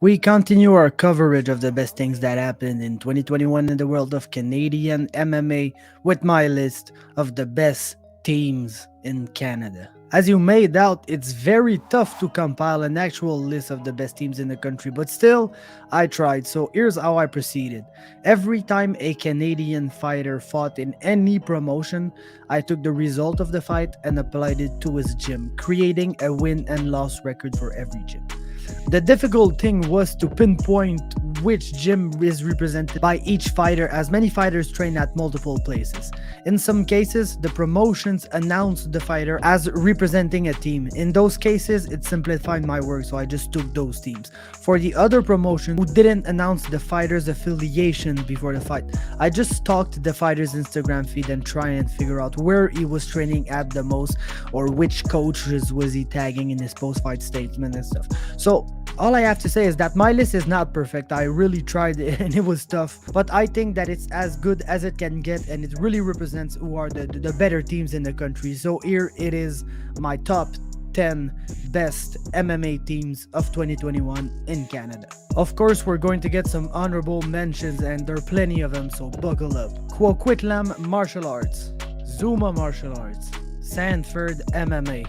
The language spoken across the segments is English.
We continue our coverage of the best things that happened in 2021 in the world of Canadian MMA with my list of the best teams in Canada. As you may doubt, it's very tough to compile an actual list of the best teams in the country, but still, I tried, so here's how I proceeded. Every time a Canadian fighter fought in any promotion, I took the result of the fight and applied it to his gym, creating a win and loss record for every gym. The difficult thing was to pinpoint which gym is represented by each fighter, as many fighters train at multiple places. In some cases, the promotions announced the fighter as representing a team. In those cases, it simplified my work, so I just took those teams. For the other promotion who didn't announce the fighter's affiliation before the fight, I just stalked the fighter's Instagram feed and try and figure out where he was training at the most or which coaches was he tagging in his post-fight statement and stuff. So all I have to say is that my list is not perfect. I really tried it and it was tough, but I think that it's as good as it can get and it really represents who are the better teams in the country. So here it is, my top 10 best MMA teams of 2021 in Canada. Of course, we're going to get some honorable mentions and there are plenty of them, so buckle up. Coquitlam Martial Arts, Zuma Martial Arts, Sanford MMA,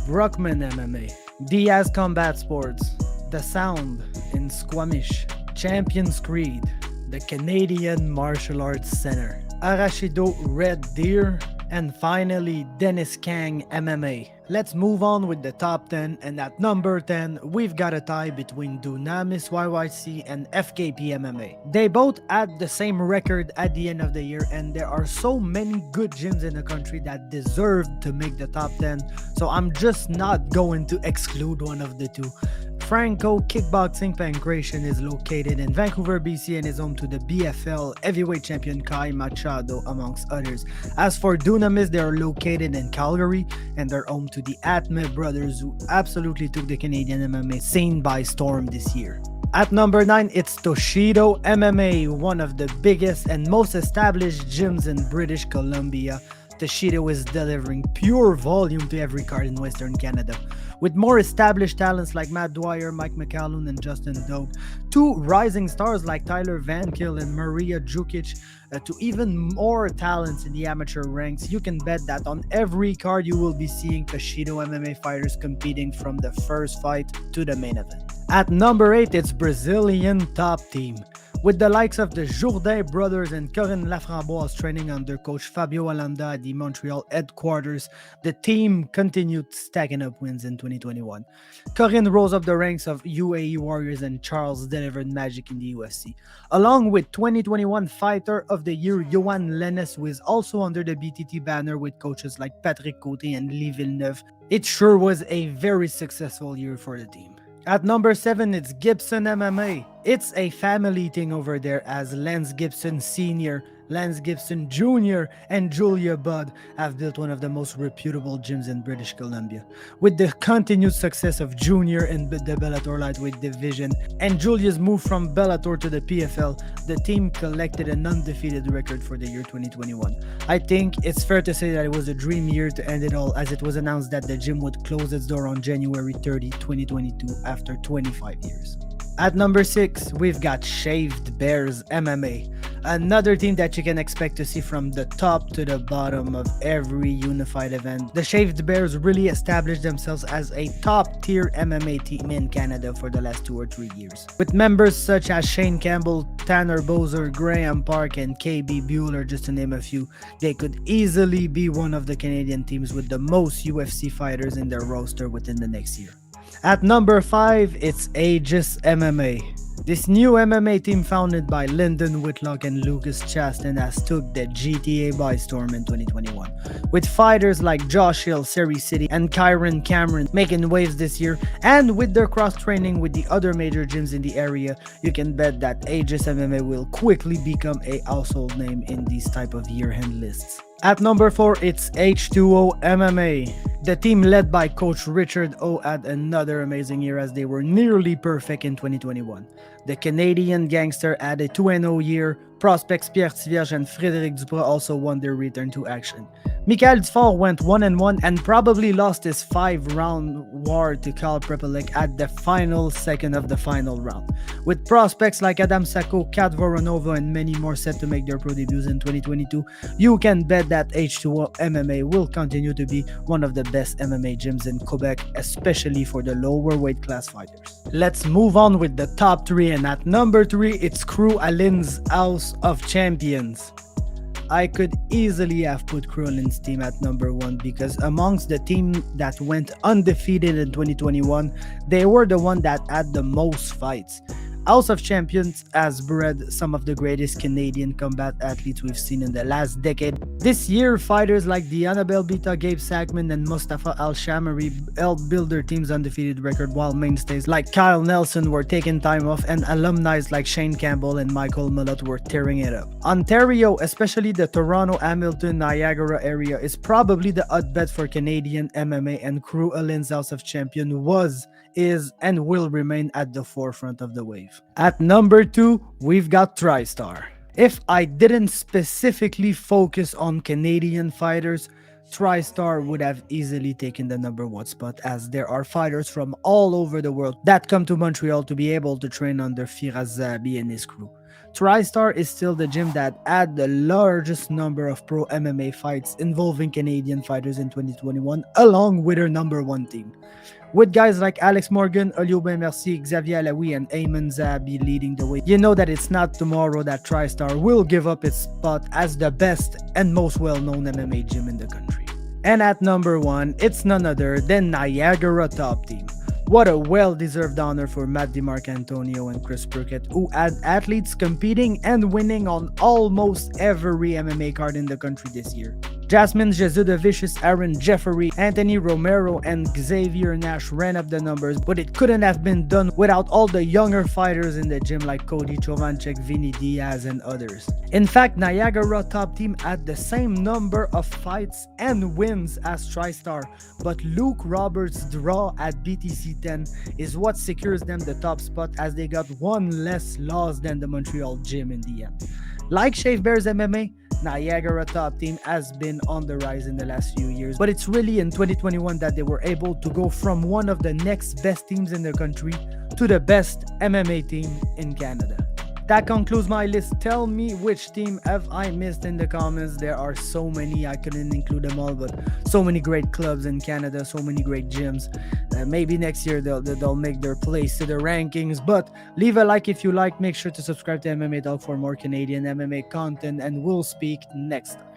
Bruckmann MMA, Diaz Combat Sports, The Sound in Squamish, Champions Creed, the Canadian Martial Arts Center, Arashi Red Deer, and finally Denis Kang MMA. Let's move on with the top 10, and at number 10, we've got a tie between Dunamis YYC and FKP MMA. They both had the same record at the end of the year, and there are so many good gyms in the country that deserve to make the top 10, so I'm just not going to exclude one of the two. Franco Kickboxing Pancration is located in Vancouver, BC and is home to the BFL heavyweight champion Kai Machado, amongst others. As for Dunamis, they are located in Calgary and they're home to the Atme brothers, who absolutely took the Canadian MMA scene by storm this year. At number 9, it's Toshido MMA, one of the biggest and most established gyms in British Columbia. Toshido is delivering pure volume to every card in Western Canada. With more established talents like Matt Dwyer, Mike McCallum, and Justin Doak, two rising stars like Tyler Van Kill and Maria Jukic, to even more talents in the amateur ranks, you can bet that on every card you will be seeing Toshido MMA fighters competing from the first fight to the main event. At number 8, it's Brazilian Top Team. With the likes of the Jourdain brothers and Corinne Laframboise training under coach Fabio Alanda at the Montreal headquarters, the team continued stacking up wins in 2021. Corinne rose up the ranks of UAE Warriors and Charles delivered magic in the UFC. Along with 2021 Fighter of the Year Johan Lennes, who is also under the BTT banner with coaches like Patrick Côté and Lee Villeneuve, it sure was a very successful year for the team. At number 7, it's Gibson MMA. It's a family thing over there, as Lance Gibson Sr., Lance Gibson Jr., and Julia Budd have built one of the most reputable gyms in British Columbia. With the continued success of Junior in the Bellator Lightweight division and Julia's move from Bellator to the PFL, the team collected an undefeated record for the year 2021. I think it's fair to say that it was a dream year to end it all, as it was announced that the gym would close its door on January 30, 2022 after 25 years. At number 6, we've got Shaved Bears MMA, another team that you can expect to see from the top to the bottom of every unified event. The Shaved Bears really established themselves as a top-tier MMA team in Canada for the last 2 or 3 years. With members such as Shane Campbell, Tanner Bozer, Graham Park, and KB Bueller, just to name a few, they could easily be one of the Canadian teams with the most UFC fighters in their roster within the next year. At number 5, it's Aegis MMA. This new MMA team founded by Lyndon Whitlock and Lucas Chastain has took the GTA by storm in 2021. With fighters like Josh Hill, Seri City, and Kyron Cameron making waves this year, and with their cross-training with the other major gyms in the area, you can bet that Aegis MMA will quickly become a household name in these type of year-end lists. At number 4, it's H2O MMA. The team led by coach Richard O had another amazing year as they were nearly perfect in 2021. The Canadian gangster had a 2-0 year, prospects Pierre Tivierge and Frédéric Duprat also won their return to action. Michael Dufort went 1-1 and probably lost his 5-round war to Karl Prepelec at the final second of the final round. With prospects like Adam Sacco, Kat Voronova, and many more set to make their pro debuts in 2022, you can bet that H2O MMA will continue to be one of the best MMA gyms in Quebec, especially for the lower weight class fighters. Let's move on with the top 3, and at number 3, it's Crew Alin's House of Champions. I could easily have put Crew Alin's team at number 1 because amongst the team that went undefeated in 2021, they were the one that had the most fights. House of Champions has bred some of the greatest Canadian combat athletes we've seen in the last decade. This year, fighters like Diana Belbita, Gabe Sackman, and Mustafa Al-Shamari helped build their team's undefeated record, while mainstays like Kyle Nelson were taking time off and alumni like Shane Campbell and Michael Millot were tearing it up. Ontario, especially the Toronto, Hamilton, Niagara area, is probably the hotbed for Canadian MMA, and Crew Alin's House of Champions is, and will remain at the forefront of the wave. At number 2, we've got Tristar. If I didn't specifically focus on Canadian fighters, Tristar would have easily taken the number 1 spot, as there are fighters from all over the world that come to Montreal to be able to train under Firas Zahabi and his crew. Tristar is still the gym that had the largest number of pro MMA fights involving Canadian fighters in 2021, along with her number 1 team. With guys like Alex Morgan, Oliobin Mercier, Xavier Alaoui, and Ayman Zahabi leading the way, you know that it's not tomorrow that Tristar will give up its spot as the best and most well-known MMA gym in the country. And at number 1, it's none other than Niagara Top Team. What a well-deserved honor for Matt DiMarcantonio and Chris Burkett, who had athletes competing and winning on almost every MMA card in the country this year. Jasmine Jesudovic, Aaron Jeffery, Anthony Romero, and Xavier Nash ran up the numbers, but it couldn't have been done without all the younger fighters in the gym like Cody Chovanchek, Vinny Diaz, and others. In fact, Niagara Top Team had the same number of fights and wins as Tristar, but Luke Roberts' draw at BTC 10 is what secures them the top spot, as they got one less loss than the Montreal gym in the end. Like Bears MMA, Niagara Top Team has been on the rise in the last few years, but it's really in 2021 that they were able to go from one of the next best teams in the country to the best MMA team in Canada. That concludes my list. Tell me which team have I missed in the comments. There are so many, I couldn't include them all, but so many great clubs in Canada, so many great gyms. Maybe next year they'll make their place to the rankings, but leave a like if you like. Make sure to subscribe to MMA Talk for more Canadian MMA content, and we'll speak next time.